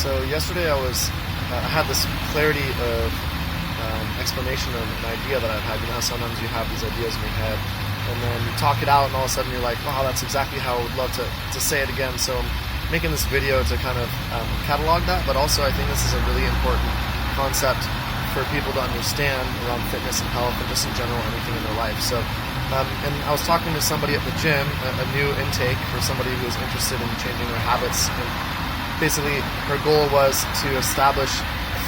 So yesterday I had this clarity of explanation of an idea that I've had. You know how sometimes you have these ideas in your head, and then you talk it out, and all of a sudden you're like, wow, that's exactly how I would love to say it again. So I'm making this video to kind of catalog that, but also I think this is a really important concept for people to understand around fitness and health and just in general anything in their life. So and I was talking to somebody at the gym, a new intake for somebody who was interested in changing their habits, and basically her goal was to establish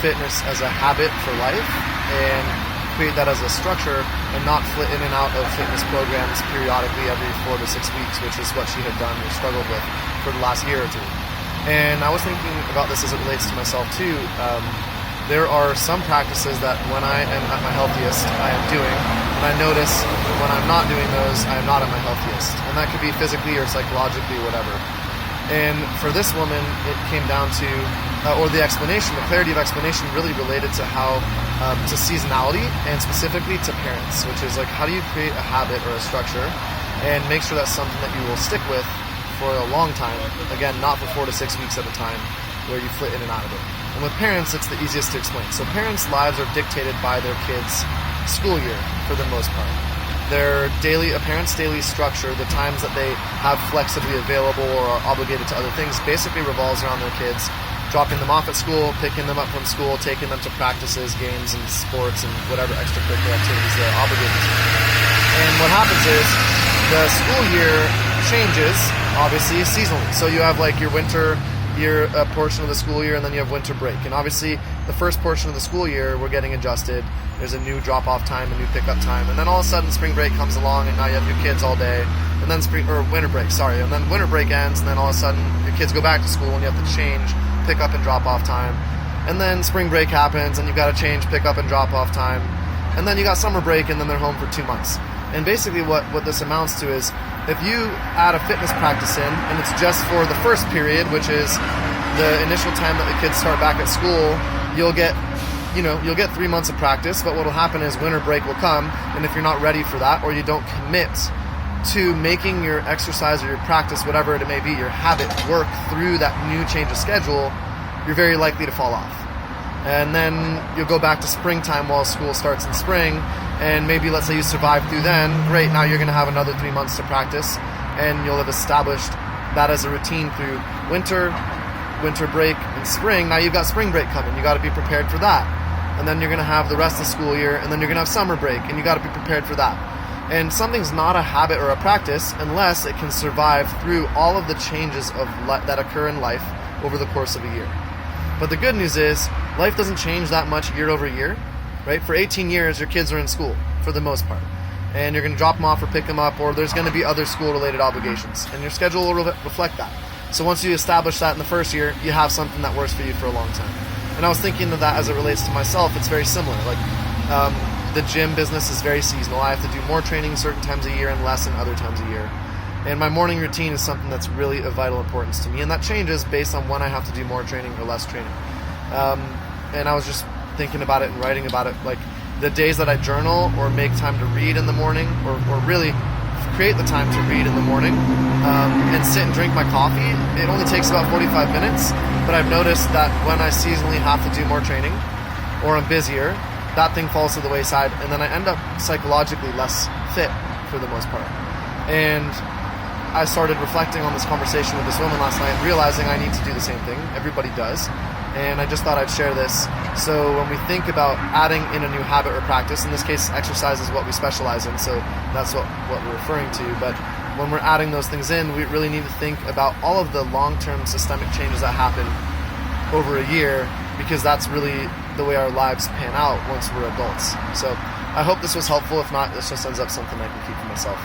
fitness as a habit for life and create that as a structure and not flit in and out of fitness programs periodically every 4 to 6 weeks, which is what she had done or struggled with for the last year or two. And I was thinking about this as it relates to myself too. There are some practices that when I am at my healthiest, I am doing, and I notice when I'm not doing those, I am not at my healthiest. And that could be physically or psychologically, whatever. And for this woman, it came down to, or the explanation, the clarity of explanation really related to how, to seasonality and specifically to parents, which is like, how do you create a habit or a structure and make sure that's something that you will stick with for a long time. Again, not for 4 to 6 weeks at a time where you flit in and out of it. And with parents, it's the easiest to explain. So parents' lives are dictated by their kids' school year for the most part. A parent's daily structure, the times that they have flexibly available or are obligated to other things, basically revolves around their kids, dropping them off at school, picking them up from school, taking them to practices, games, and sports, and whatever extracurricular activities they're obligated to. And what happens is the school year changes, obviously, seasonally. So you have like your winter portion of the school year, and then you have winter break. And obviously, the first portion of the school year, we're getting adjusted. There's a new drop-off time, a new pickup time, and then all of a sudden, spring break comes along, and now you have your kids all day. And then winter break, and then winter break ends, and then all of a sudden, your kids go back to school, and you have to change pickup and drop-off time. And then spring break happens, and you've got to change pickup and drop-off time. And then you got summer break, and then they're home for 2 months. And basically, what this amounts to is, if you add a fitness practice in, and it's just for the first period, which is the initial time that the kids start back at school, you'll get 3 months of practice, but what will happen is winter break will come, and if you're not ready for that, or you don't commit to making your exercise or your practice, whatever it may be, your habit, work through that new change of schedule, you're very likely to fall off. And then you'll go back to springtime while school starts in spring, and maybe let's say you survive through then, great, now you're going to have another 3 months to practice, and you'll have established that as a routine through winter break, and spring. Now you've got spring break coming, you got to be prepared for that. And then you're going to have the rest of the school year, and then you're going to have summer break, and you got to be prepared for that. And something's not a habit or a practice unless it can survive through all of the changes that occur in life over the course of a year. But the good news is, life doesn't change that much year over year, right? For 18 years, your kids are in school, for the most part. And you're going to drop them off or pick them up, or there's going to be other school-related obligations. And your schedule will reflect that. So once you establish that in the first year, you have something that works for you for a long time. And I was thinking of that as it relates to myself. It's very similar. Like, the gym business is very seasonal. I have to do more training certain times a year and less in other times a year. And my morning routine is something that's really of vital importance to me. And that changes based on when I have to do more training or less training. And I was just thinking about it and writing about it. Like, the days that I journal or make time to read in the morning, or really create the time to read in the morning, and sit and drink my coffee, it only takes about 45 minutes. But I've noticed that when I seasonally have to do more training, or I'm busier, that thing falls to the wayside, and then I end up psychologically less fit for the most part. And I started reflecting on this conversation with this woman last night and realizing I need to do the same thing. Everybody does. And I just thought I'd share this. So when we think about adding in a new habit or practice, in this case, exercise is what we specialize in, so that's what we're referring to. But when we're adding those things in, we really need to think about all of the long-term systemic changes that happen over a year, because that's really the way our lives pan out once we're adults. So I hope this was helpful. If not, this just ends up something I can keep for myself.